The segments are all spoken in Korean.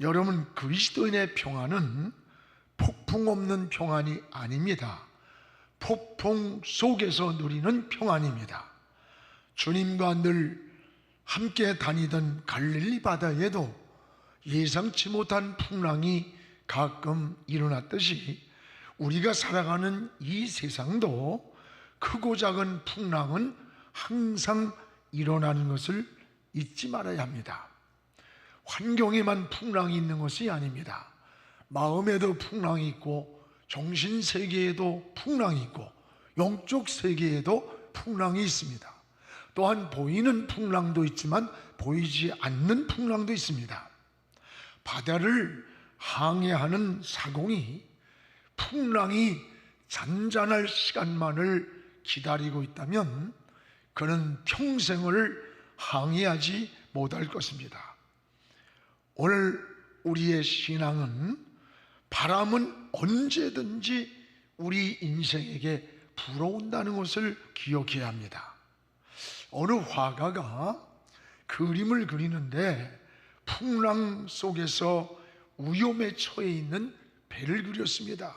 여러분, 그리스도인의 평안은 폭풍 없는 평안이 아닙니다. 폭풍 속에서 누리는 평안입니다. 주님과 늘 함께 다니던 갈릴리 바다에도 예상치 못한 풍랑이 가끔 일어났듯이 우리가 살아가는 이 세상도 크고 작은 풍랑은 항상 일어나는 것을 잊지 말아야 합니다. 환경에만 풍랑이 있는 것이 아닙니다. 마음에도 풍랑이 있고 정신세계에도 풍랑이 있고 영적 세계에도 풍랑이 있습니다. 또한 보이는 풍랑도 있지만 보이지 않는 풍랑도 있습니다. 바다를 항해하는 사공이 풍랑이 잔잔할 시간만을 기다리고 있다면 그는 평생을 항해하지 못할 것입니다. 오늘 우리의 신앙은 바람은 언제든지 우리 인생에게 불어온다는 것을 기억해야 합니다. 어느 화가가 그림을 그리는데 풍랑 속에서 위험에 처해 있는 배를 그렸습니다.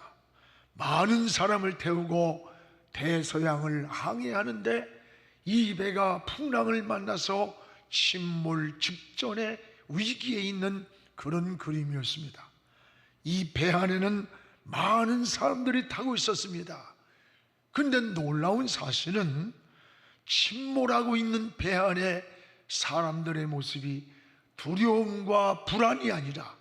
많은 사람을 태우고 대서양을 항해하는데 이 배가 풍랑을 만나서 침몰 직전에 위기에 있는 그런 그림이었습니다. 이 배 안에는 많은 사람들이 타고 있었습니다. 그런데 놀라운 사실은 침몰하고 있는 배 안에 사람들의 모습이 두려움과 불안이 아니라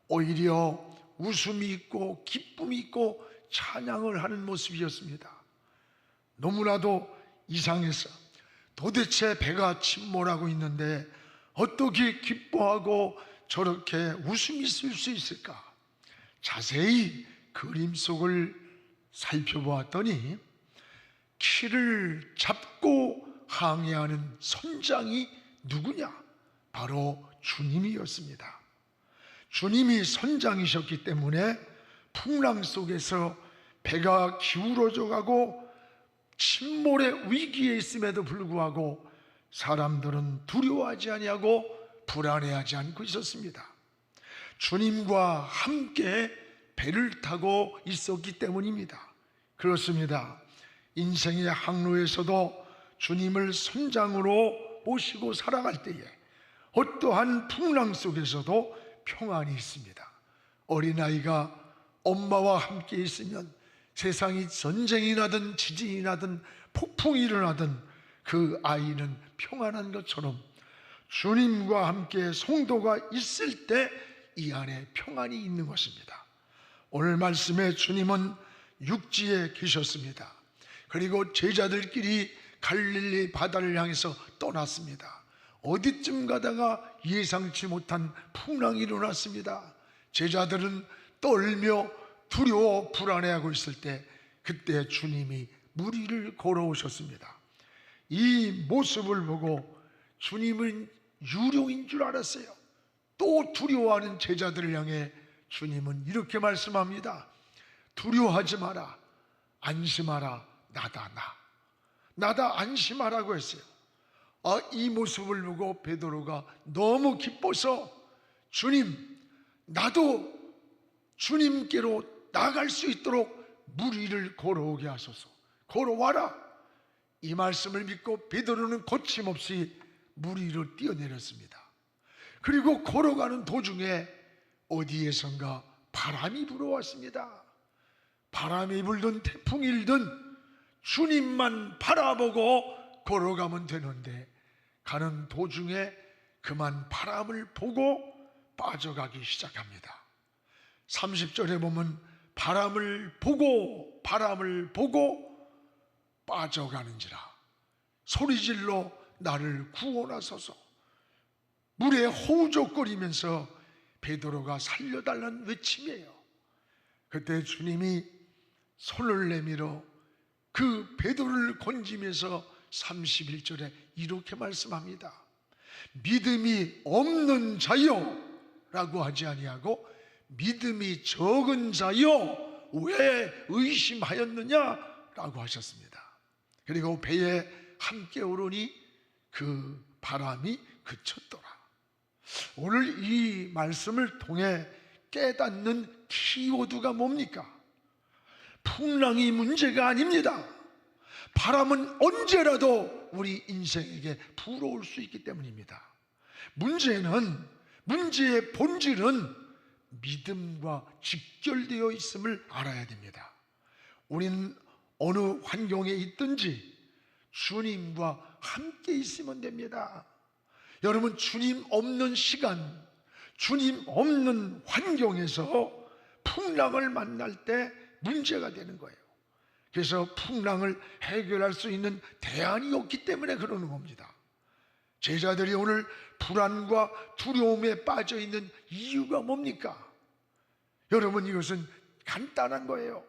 오히려 웃음이 있고 기쁨이 있고 찬양을 하는 모습이었습니다. 너무나도 이상해서 도대체 배가 침몰하고 있는데 어떻게 기뻐하고 저렇게 웃음이 있을 수 있을까? 자세히 그림 속을 살펴보았더니 키를 잡고 항해하는 선장이 누구냐? 바로 주님이었습니다. 주님이 선장이셨기 때문에 풍랑 속에서 배가 기울어져 가고 침몰의 위기에 있음에도 불구하고 사람들은 두려워하지 아니하고 불안해하지 않고 있었습니다. 주님과 함께 배를 타고 있었기 때문입니다. 그렇습니다. 인생의 항로에서도 주님을 선장으로 모시고 살아갈 때에 어떠한 풍랑 속에서도 평안이 있습니다. 어린아이가 엄마와 함께 있으면 세상이 전쟁이 나든 지진이 나든 폭풍이 일어나든 그 아이는 평안한 것처럼 주님과 함께 성도가 있을 때 이 안에 평안이 있는 것입니다. 오늘 말씀에 주님은 육지에 계셨습니다. 그리고 제자들끼리 갈릴리 바다를 향해서 떠났습니다. 어디쯤 가다가 예상치 못한 풍랑이 일어났습니다. 제자들은 떨며 두려워 불안해하고 있을 때 그때 주님이 물 위를 걸어오셨습니다. 이 모습을 보고 주님은 유령인 줄 알았어요. 또 두려워하는 제자들을 향해 주님은 이렇게 말씀합니다. 두려워하지 마라, 안심하라, 나다 나다 안심하라고 했어요. 이 모습을 보고 베드로가 너무 기뻐서 주님, 나도 주님께로 나갈 수 있도록 물 위를 걸어오게 하소서. 걸어와라. 이 말씀을 믿고 베드로는 거침없이 물 위로 뛰어내렸습니다. 그리고 걸어가는 도중에 어디에선가 바람이 불어왔습니다. 바람이 불든 태풍이 일든 주님만 바라보고 걸어가면 되는데 가는 도중에 그만 바람을 보고 빠져가기 시작합니다. 30절에 보면 바람을 보고 빠져가는지라 소리질러 나를 구원하소서. 물에 호우적거리면서 베드로가 살려달라는 외침이에요. 그때 주님이 손을 내밀어 그 베드로를 건지면서 31절에 이렇게 말씀합니다. 믿음이 없는 자여 라고 하지 아니하고 믿음이 적은 자여 왜 의심하였느냐 라고 하셨습니다. 그리고 배에 함께 오르니 그 바람이 그쳤더라. 오늘 이 말씀을 통해 깨닫는 키워드가 뭡니까? 풍랑이 문제가 아닙니다. 바람은 언제라도 우리 인생에게 불어올 수 있기 때문입니다. 문제의 본질은 믿음과 직결되어 있음을 알아야 됩니다. 우리는 어느 환경에 있든지 주님과 함께 있으면 됩니다. 여러분, 주님 없는 시간, 주님 없는 환경에서 풍랑을 만날 때 문제가 되는 거예요. 그래서 풍랑을 해결할 수 있는 대안이 없기 때문에 그러는 겁니다. 제자들이 오늘 불안과 두려움에 빠져 있는 이유가 뭡니까? 여러분, 이것은 간단한 거예요.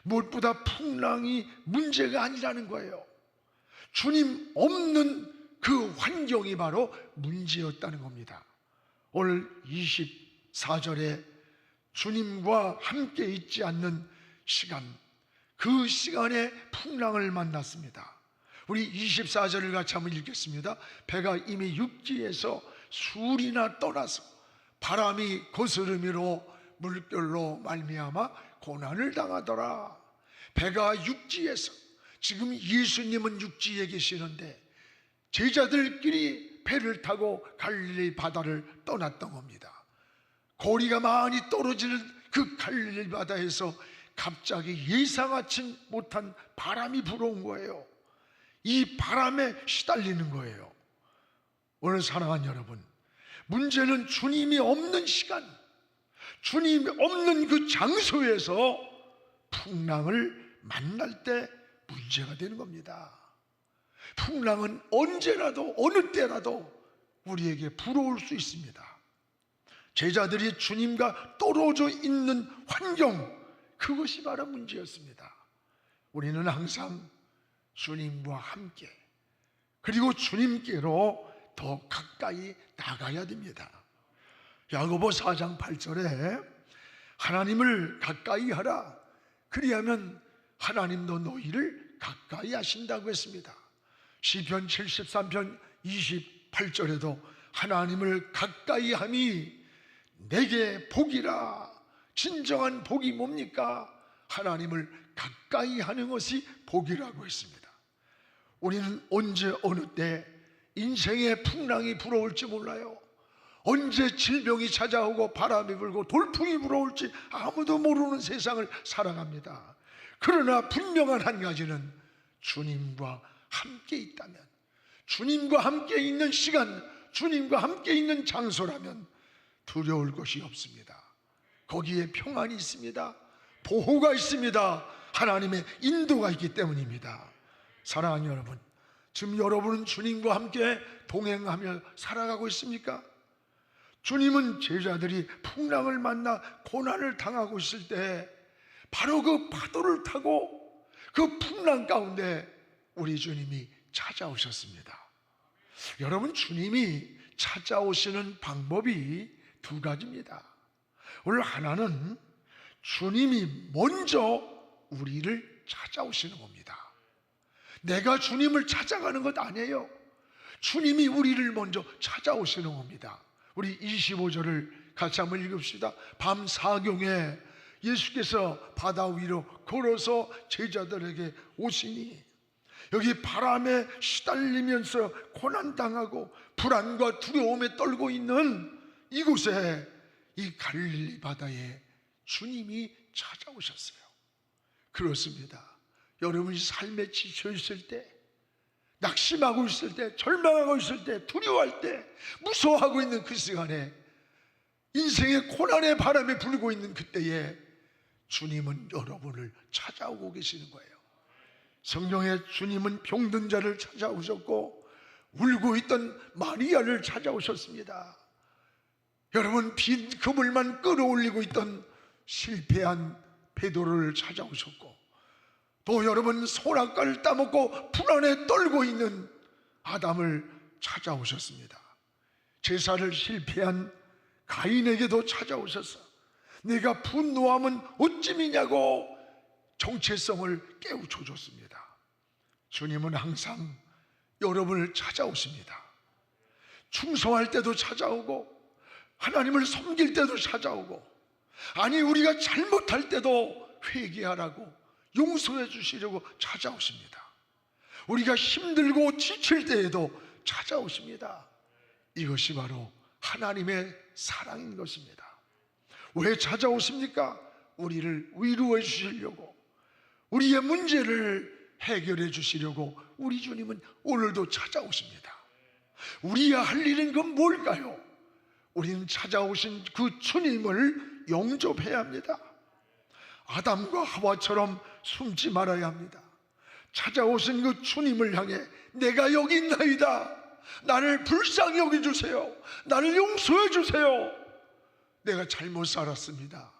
무엇보다 풍랑이 문제가 아니라는 거예요. 주님 없는 그 환경이 바로 문제였다는 겁니다. 오늘 24절에 주님과 함께 있지 않는 시간, 그 시간에 풍랑을 만났습니다. 우리 24절을 같이 한번 읽겠습니다. 배가 이미 육지에서 술이나 떠나서 바람이 거스름이로 물결로 말미암아 고난을 당하더라. 배가 육지에서, 지금 예수님은 육지에 계시는데 제자들끼리 배를 타고 갈릴리 바다를 떠났던 겁니다. 고리가 많이 떨어지는 그 갈릴리 바다에서 갑자기 예상하지 못한 바람이 불어온 거예요. 이 바람에 시달리는 거예요. 오늘 사랑하는 여러분, 문제는 주님이 없는 시간, 주님이 없는 그 장소에서 풍랑을 만날 때 문제가 되는 겁니다. 풍랑은 언제라도 어느 때라도 우리에게 불어올 수 있습니다. 제자들이 주님과 떨어져 있는 환경, 그것이 바로 문제였습니다. 우리는 항상 주님과 함께, 그리고 주님께로 더 가까이 나가야 됩니다. 야고보 4장 8절에 하나님을 가까이 하라, 그리하면 하나님도 너희를 가까이 하신다고 했습니다. 시편 73편 28절에도 하나님을 가까이 함이 내게 복이라. 진정한 복이 뭡니까? 하나님을 가까이 하는 것이 복이라고 했습니다. 우리는 언제 어느 때 인생의 풍랑이 불어올지 몰라요. 언제 질병이 찾아오고 바람이 불고 돌풍이 불어올지 아무도 모르는 세상을 살아갑니다. 그러나 분명한 한 가지는 주님과 함께 있다면, 주님과 함께 있는 시간, 주님과 함께 있는 장소라면 두려울 것이 없습니다. 거기에 평안이 있습니다. 보호가 있습니다. 하나님의 인도가 있기 때문입니다. 사랑하는 여러분, 지금 여러분은 주님과 함께 동행하며 살아가고 있습니까? 주님은 제자들이 풍랑을 만나 고난을 당하고 있을 때 바로 그 파도를 타고 그 풍랑 가운데 우리 주님이 찾아오셨습니다. 여러분, 주님이 찾아오시는 방법이 두 가지입니다. 오늘 하나는 주님이 먼저 우리를 찾아오시는 겁니다. 내가 주님을 찾아가는 것 아니에요. 주님이 우리를 먼저 찾아오시는 겁니다. 우리 25절을 같이 한번 읽읍시다. 밤 사경에 예수께서 바다 위로 걸어서 제자들에게 오시니, 여기 바람에 시달리면서 고난당하고 불안과 두려움에 떨고 있는 이곳에, 이 갈릴리 바다에 주님이 찾아오셨어요. 그렇습니다. 여러분이 삶에 지쳐 있을 때, 낙심하고 있을 때, 절망하고 있을 때, 두려워할 때, 무서워하고 있는 그 시간에, 인생의 고난의 바람이 불고 있는 그때에 주님은 여러분을 찾아오고 계시는 거예요. 성경에 주님은 병든 자를 찾아오셨고 울고 있던 마리아를 찾아오셨습니다. 여러분, 빈 그물만 끌어올리고 있던 실패한 베드로를 찾아오셨고, 또 여러분 소낙가를 따먹고 불안에 떨고 있는 아담을 찾아오셨습니다. 제사를 실패한 가인에게도 찾아오셔서 내가 분노하면 어찌미냐고 정체성을 깨우쳐 줬습니다. 주님은 항상 여러분을 찾아오십니다. 충성할 때도 찾아오고, 하나님을 섬길 때도 찾아오고, 아니 우리가 잘못할 때도 회개하라고 용서해 주시려고 찾아오십니다. 우리가 힘들고 지칠 때에도 찾아오십니다. 이것이 바로 하나님의 사랑인 것입니다. 왜 찾아오십니까? 우리를 위로해 주시려고, 우리의 문제를 해결해 주시려고 우리 주님은 오늘도 찾아오십니다. 우리가 할 일은 그건 뭘까요? 우리는 찾아오신 그 주님을 영접해야 합니다. 아담과 하와처럼 숨지 말아야 합니다. 찾아오신 그 주님을 향해 내가 여기 있나이다, 나를 불쌍히 여겨주세요, 나를 용서해 주세요, 내가 잘못 살았습니다,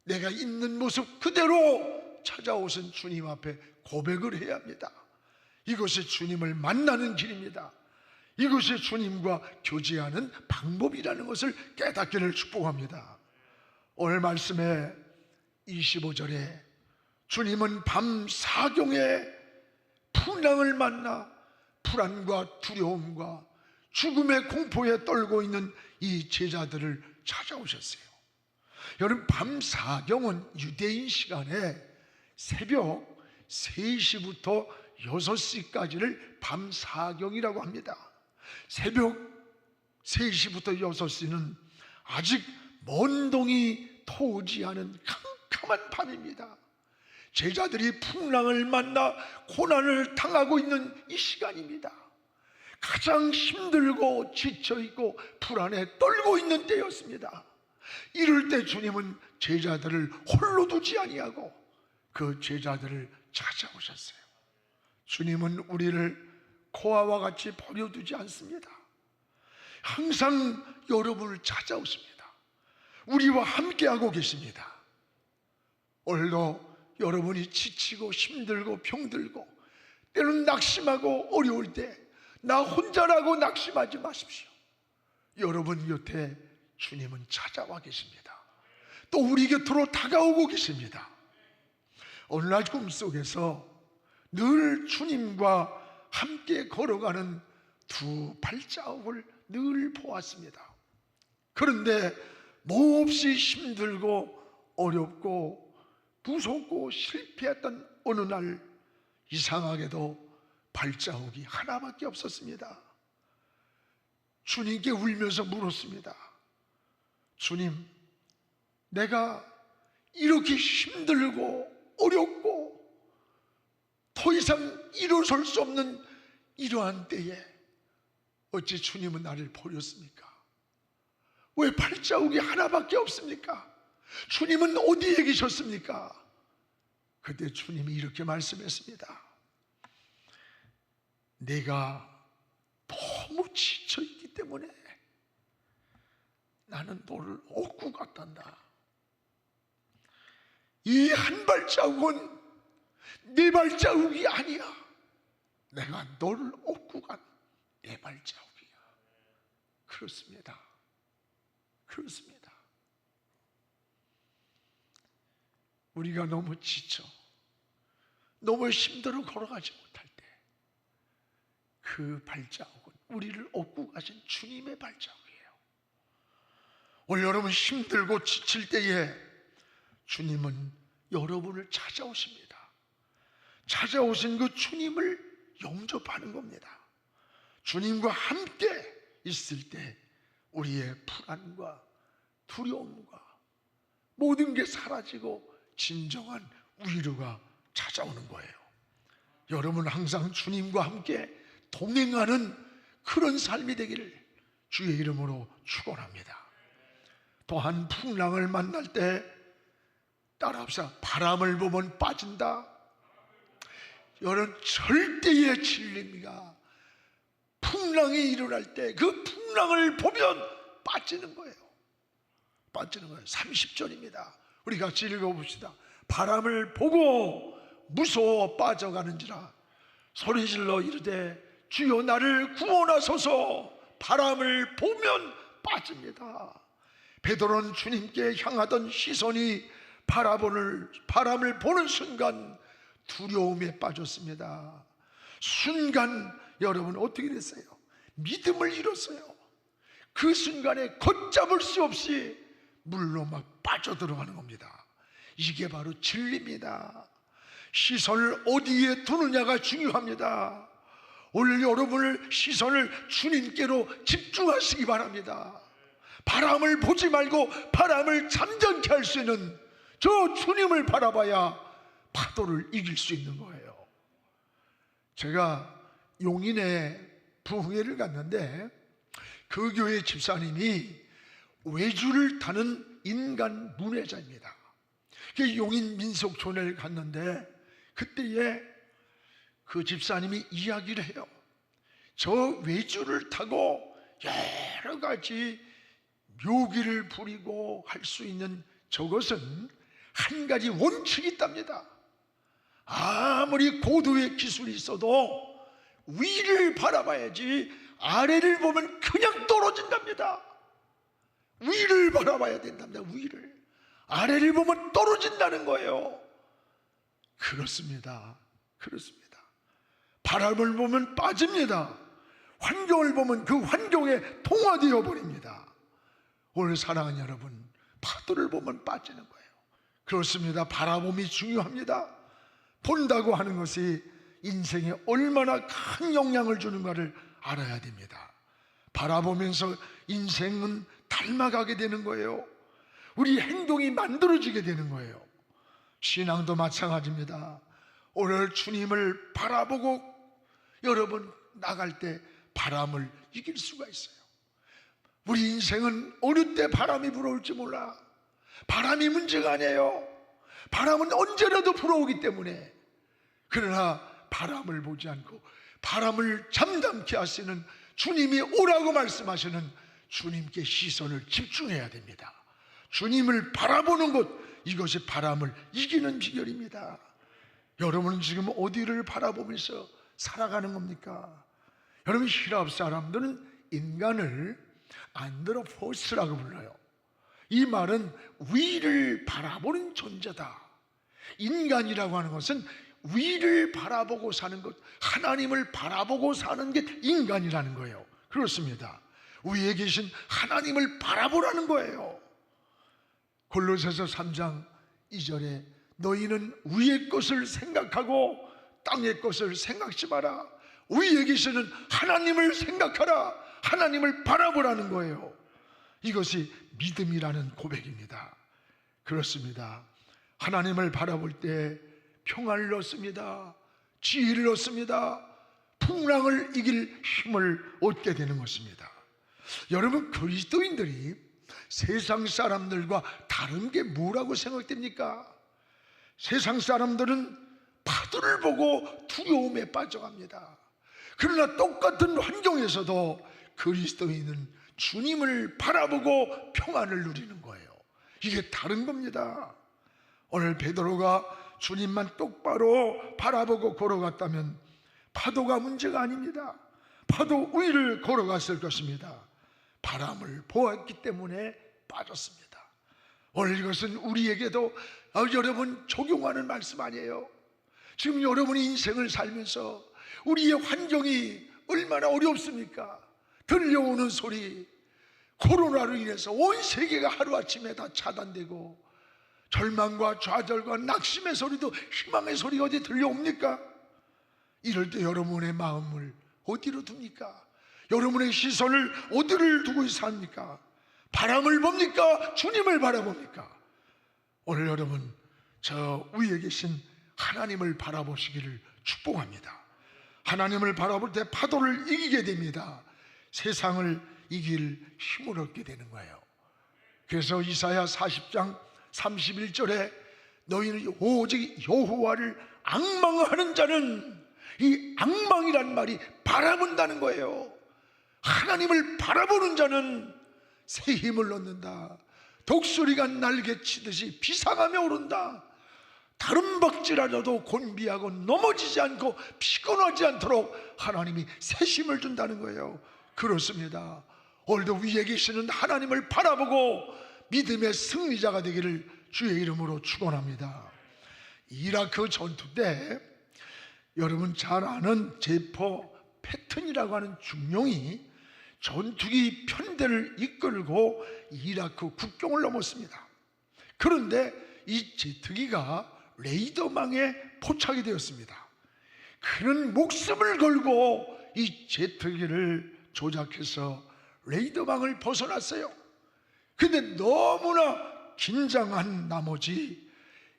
내가 있는 모습 그대로 찾아오신 주님 앞에 고백을 해야 합니다. 이것이 주님을 만나는 길입니다. 이것이 주님과 교제하는 방법이라는 것을 깨닫기를 축복합니다. 오늘 말씀에 25절에 주님은 밤 사경에 풍랑을 만나 불안과 두려움과 죽음의 공포에 떨고 있는 이 제자들을 찾아오셨어요. 여러분, 밤 사경은 유대인 시간에 새벽 3시부터 6시까지를 밤 사경이라고 합니다. 새벽 3시부터 6시는 아직 먼 동이 터오지 않은 캄캄한 밤입니다. 제자들이 풍랑을 만나 고난을 당하고 있는 이 시간입니다. 가장 힘들고 지쳐있고 불안에 떨고 있는 때였습니다. 이럴 때 주님은 제자들을 홀로 두지 아니하고 그 제자들을 찾아오셨어요. 주님은 우리를 고아와 같이 버려두지 않습니다. 항상 여러분을 찾아오십니다. 우리와 함께하고 계십니다. 오늘도 여러분이 지치고 힘들고 병들고 때로는 낙심하고 어려울 때 나 혼자라고 낙심하지 마십시오. 여러분 곁에 주님은 찾아와 계십니다. 또 우리 곁으로 다가오고 계십니다. 오늘날 꿈속에서 늘 주님과 함께 걸어가는 두 발자국을 늘 보았습니다. 그런데 몹시 힘들고 어렵고 무섭고 실패했던 어느 날 이상하게도 발자국이 하나밖에 없었습니다. 주님께 울면서 물었습니다. 주님, 내가 이렇게 힘들고 어렵고 더 이상 일어설 수 없는 이러한 때에 어찌 주님은 나를 버렸습니까? 왜 발자국이 하나밖에 없습니까? 주님은 어디에 계셨습니까? 그때 주님이 이렇게 말씀했습니다. 내가 너무 지쳐있기 때문에 나는 너를 업고 갔단다. 이 한 발자국은 네 발자국이 아니야. 내가 너를 업고 간 내 발자국이야. 그렇습니다. 그렇습니다. 우리가 너무 지쳐 너무 힘들어 걸어가지 못할 때 그 발자국은 우리를 업고 가신 주님의 발자국이에요. 오늘 여러분 힘들고 지칠 때에 주님은 여러분을 찾아오십니다. 찾아오신 그 주님을 영접하는 겁니다. 주님과 함께 있을 때 우리의 불안과 두려움과 모든 게 사라지고 진정한 위로가 찾아오는 거예요. 여러분 항상 주님과 함께 동행하는 그런 삶이 되기를 주의 이름으로 축원합니다. 또한 풍랑을 만날 때 따라합시다. 바람을 보면 빠진다. 여러분 절대의 진리입니다. 풍랑이 일어날 때 그 풍랑을 보면 빠지는 거예요. 빠지는 거예요. 30절입니다. 우리 같이 읽어봅시다. 바람을 보고 무서워 빠져가는지라 소리질러 이르되 주여 나를 구원하소서. 바람을 보면 빠집니다. 베드로는 주님께 향하던 시선이 바람을 보는 순간 두려움에 빠졌습니다. 순간 여러분 어떻게 됐어요? 믿음을 잃었어요. 그 순간에 걷잡을 수 없이 물로 막 빠져들어가는 겁니다. 이게 바로 진리입니다. 시선을 어디에 두느냐가 중요합니다. 오늘 여러분을 시선을 주님께로 집중하시기 바랍니다. 바람을 보지 말고 바람을 잠잠케 할 수 있는 저 주님을 바라봐야 파도를 이길 수 있는 거예요. 제가 용인에 부흥회를 갔는데 그 교회 집사님이 외주를 타는 인간 문외자입니다. 용인 민속촌을 갔는데 그때에 그 집사님이 이야기를 해요. 저 외주를 타고 여러 가지 묘기를 부리고 할 수 있는 저것은 한 가지 원칙이 있답니다. 아무리 고도의 기술이 있어도 위를 바라봐야지 아래를 보면 그냥 떨어진답니다. 위를 바라봐야 된답니다. 위를. 아래를 보면 떨어진다는 거예요. 그렇습니다. 그렇습니다. 바람을 보면 빠집니다. 환경을 보면 그 환경에 동화되어 버립니다. 오늘 사랑하는 여러분, 파도를 보면 빠지는 거예요. 그렇습니다. 바라봄이 중요합니다. 본다고 하는 것이 인생에 얼마나 큰 영향을 주는가를 알아야 됩니다. 바라보면서 인생은 닮아가게 되는 거예요. 우리 행동이 만들어지게 되는 거예요. 신앙도 마찬가지입니다. 오늘 주님을 바라보고 여러분 나갈 때 바람을 이길 수가 있어요. 우리 인생은 어느 때 바람이 불어올지 몰라. 바람이 문제가 아니에요. 바람은 언제라도 불어오기 때문에. 그러나 바람을 보지 않고 바람을 잠잠케 하시는 주님이 오라고 말씀하시는 주님께 시선을 집중해야 됩니다. 주님을 바라보는 것, 이것이 바람을 이기는 비결입니다. 여러분은 지금 어디를 바라보면서 살아가는 겁니까? 여러분, 히랍 사람들은 인간을 안드로포스라고 불러요. 이 말은 위를 바라보는 존재다. 인간이라고 하는 것은 위를 바라보고 사는 것, 하나님을 바라보고 사는 게 인간이라는 거예요. 그렇습니다. 위에 계신 하나님을 바라보라는 거예요. 골로새서 3장 2절에 너희는 위의 것을 생각하고 땅의 것을 생각지 마라. 위에 계시는 하나님을 생각하라. 하나님을 바라보라는 거예요. 이것이 믿음이라는 고백입니다. 그렇습니다. 하나님을 바라볼 때 평안을 얻습니다. 지혜를 얻습니다. 풍랑을 이길 힘을 얻게 되는 것입니다. 여러분, 그리스도인들이 세상 사람들과 다른 게 뭐라고 생각됩니까? 세상 사람들은 파도를 보고 두려움에 빠져갑니다. 그러나 똑같은 환경에서도 그리스도인은 주님을 바라보고 평안을 누리는 거예요. 이게 다른 겁니다. 오늘 베드로가 주님만 똑바로 바라보고 걸어갔다면 파도가 문제가 아닙니다. 파도 위를 걸어갔을 것입니다. 바람을 보았기 때문에 빠졌습니다. 오늘 이것은 우리에게도 여러분 적용하는 말씀 아니에요? 지금 여러분이 인생을 살면서 우리의 환경이 얼마나 어렵습니까? 들려오는 소리, 코로나로 인해서 온 세계가 하루아침에 다 차단되고 절망과 좌절과 낙심의 소리도 희망의 소리가 어디 들려옵니까? 이럴 때 여러분의 마음을 어디로 둡니까? 여러분의 시선을 어디를 두고 삽니까? 바람을 봅니까? 주님을 바라봅니까? 오늘 여러분, 저 위에 계신 하나님을 바라보시기를 축복합니다. 하나님을 바라볼 때 파도를 이기게 됩니다. 세상을 이길 힘을 얻게 되는 거예요. 그래서 이사야 40장 31절에 너희는 오직 여호와를 앙망하는 자는, 이 앙망이란 말이 바라본다는 거예요. 하나님을 바라보는 자는 새 힘을 얻는다. 독수리가 날개치듯이 비상하며 오른다. 다른 박질하려도 곤비하고 넘어지지 않고 피곤하지 않도록 하나님이 새 힘을 준다는 거예요. 그렇습니다. 오늘도 위에 계시는 하나님을 바라보고 믿음의 승리자가 되기를 주의 이름으로 축원합니다. 이라크 전투 때 여러분 잘 아는 제퍼 패튼이라고 하는 중령이 전투기 편대를 이끌고 이라크 국경을 넘었습니다. 그런데 이 제트기가 레이더망에 포착이 되었습니다. 그는 목숨을 걸고 이 제트기를 조작해서 레이더망을 벗어났어요. 근데 너무나 긴장한 나머지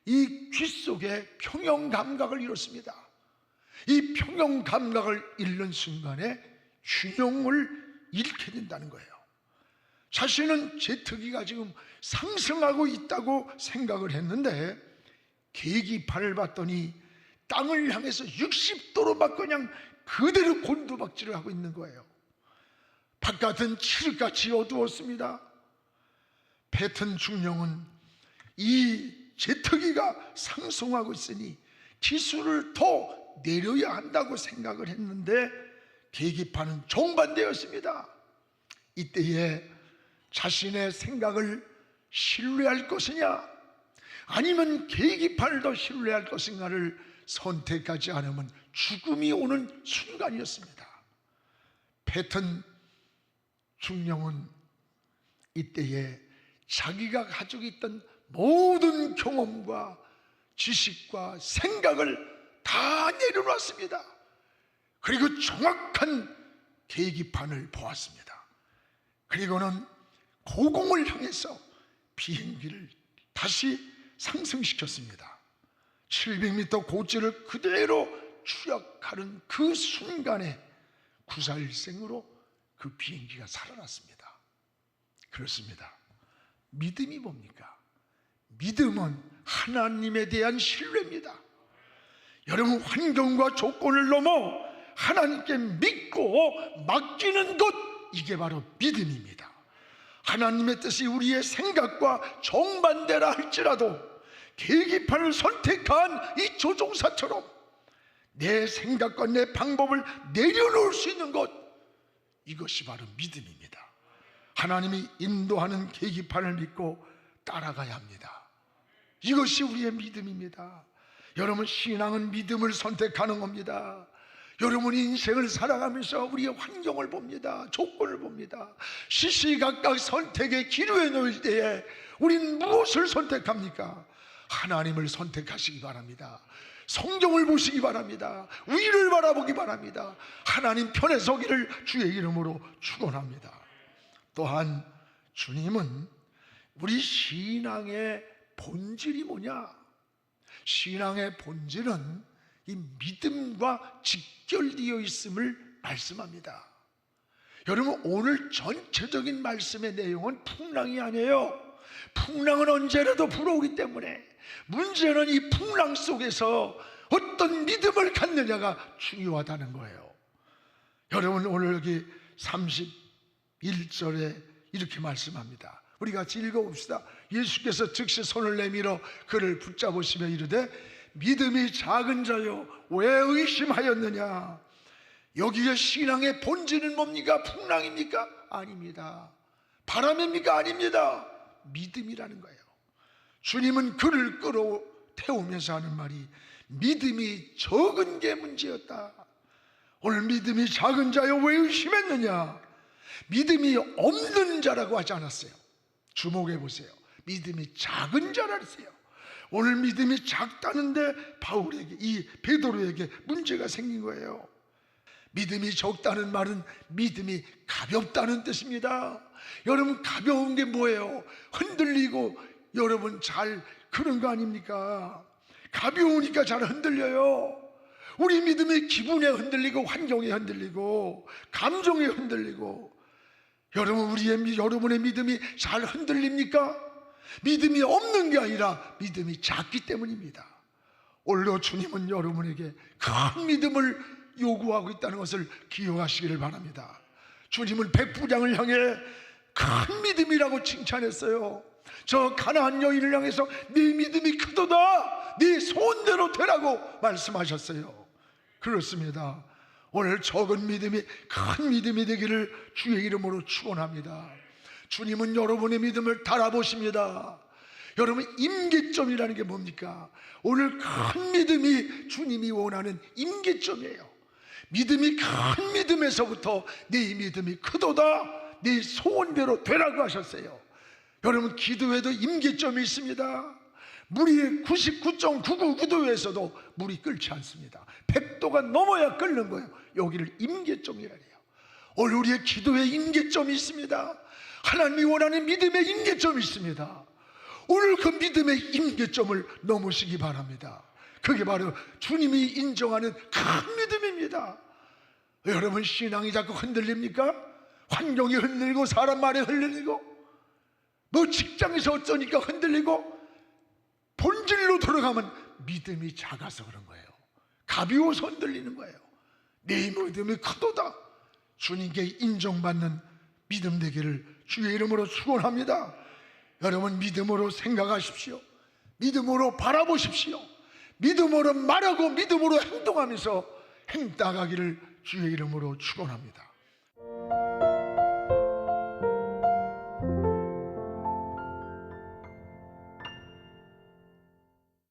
이 귀 속에 평형 감각을 잃었습니다. 이 평형 감각을 잃는 순간에 균형을 잃게 된다는 거예요. 자신은 제트기가 지금 상승하고 있다고 생각을 했는데 계기판을 봤더니 땅을 향해서 60도로 막 그냥 그대로 곤두박질을 하고 있는 거예요. 바깥은 칠흑같이 어두웠습니다. 패튼 중령은 이 제트기가 상승하고 있으니 기술을 더 내려야 한다고 생각을 했는데 계기판은 정반대였습니다. 이때에 자신의 생각을 신뢰할 것이냐 아니면 계기판을 더 신뢰할 것인가를 선택하지 않으면 죽음이 오는 순간이었습니다. 패튼 중령은 이때에 자기가 가지고 있던 모든 경험과 지식과 생각을 다 내려놨습니다. 그리고 정확한 계기판을 보았습니다. 그리고는 고공을 향해서 비행기를 다시 상승시켰습니다. 700m 고지를 그대로 추락하는 그 순간에 구사일생으로 그 비행기가 살아났습니다. 그렇습니다. 믿음이 뭡니까? 믿음은 하나님에 대한 신뢰입니다. 여러분, 환경과 조건을 넘어 하나님께 믿고 맡기는 것, 이게 바로 믿음입니다. 하나님의 뜻이 우리의 생각과 정반대라 할지라도 계기판을 선택한 이 조종사처럼 내 생각과 내 방법을 내려놓을 수 있는 것, 이것이 바로 믿음입니다. 하나님이 인도하는 계기판을 믿고 따라가야 합니다. 이것이 우리의 믿음입니다. 여러분, 신앙은 믿음을 선택하는 겁니다. 여러분이 인생을 살아가면서 우리의 환경을 봅니다. 조건을 봅니다. 시시각각 선택의 기로에 놓일 때에 우린 무엇을 선택합니까? 하나님을 선택하시기 바랍니다. 성경을 보시기 바랍니다. 위를 바라보기 바랍니다. 하나님 편에 서기를 주의 이름으로 축원합니다. 또한 주님은 우리 신앙의 본질이 뭐냐? 신앙의 본질은 이 믿음과 직결되어 있음을 말씀합니다. 여러분, 오늘 전체적인 말씀의 내용은 풍랑이 아니에요. 풍랑은 언제라도 불어오기 때문에 문제는 이 풍랑 속에서 어떤 믿음을 갖느냐가 중요하다는 거예요. 여러분, 오늘 여기 31절에 이렇게 말씀합니다. 우리 같이 읽어봅시다. 예수께서 즉시 손을 내밀어 그를 붙잡으시며 이르되 믿음이 작은 자여 왜 의심하였느냐. 여기에 신앙의 본질은 뭡니까? 풍랑입니까? 아닙니다. 바람입니까? 아닙니다. 믿음이라는 거예요. 주님은 그를 태우면서 하는 말이 믿음이 적은 게 문제였다. 오늘 믿음이 작은 자여 왜 의심했느냐. 믿음이 없는 자라고 하지 않았어요. 주목해 보세요. 믿음이 작은 자라 그랬어요. 오늘 믿음이 작다는데 바울에게, 이 베드로에게 문제가 생긴 거예요. 믿음이 적다는 말은 믿음이 가볍다는 뜻입니다. 여러분, 가벼운 게 뭐예요? 흔들리고 여러분 잘 그런 거 아닙니까? 가벼우니까 잘 흔들려요. 우리 믿음이 기분에 흔들리고 환경에 흔들리고 감정에 흔들리고, 여러분의 믿음이 잘 흔들립니까? 믿음이 없는 게 아니라 믿음이 작기 때문입니다. 오늘도 주님은 여러분에게 큰 믿음을 요구하고 있다는 것을 기억하시기를 바랍니다. 주님은 백부장을 향해 큰 믿음이라고 칭찬했어요. 저 가나안 여인을 향해서 네 믿음이 크도다, 네 소원대로 되라고 말씀하셨어요. 그렇습니다. 오늘 적은 믿음이 큰 믿음이 되기를 주의 이름으로 축원합니다. 주님은 여러분의 믿음을 달아보십니다. 여러분, 임계점이라는 게 뭡니까? 오늘 큰 믿음이 주님이 원하는 임계점이에요. 믿음이 큰 믿음에서부터 네 믿음이 크도다, 네 소원대로 되라고 하셨어요. 여러분, 기도에도 임계점이 있습니다. 물이 99.999도에서도 물이 끓지 않습니다. 100도가 넘어야 끓는 거예요. 여기를 임계점이라 해요. 오늘 우리의 기도에 임계점이 있습니다. 하나님이 원하는 믿음의 임계점이 있습니다. 오늘 그 믿음의 임계점을 넘으시기 바랍니다. 그게 바로 주님이 인정하는 큰 믿음입니다. 여러분, 신앙이 자꾸 흔들립니까? 환경이 흔들리고 사람 말에 흔들리고 뭐 직장에서 어쩌니까 흔들리고, 본질로 돌아가면 믿음이 작아서 그런 거예요. 가벼워서 흔들리는 거예요. 내 믿음이 크도다. 주님께 인정받는 믿음 되기를 주의 이름으로 축원합니다. 여러분, 믿음으로 생각하십시오. 믿음으로 바라보십시오. 믿음으로 말하고 믿음으로 행동하면서 행따가기를 주의 이름으로 축원합니다.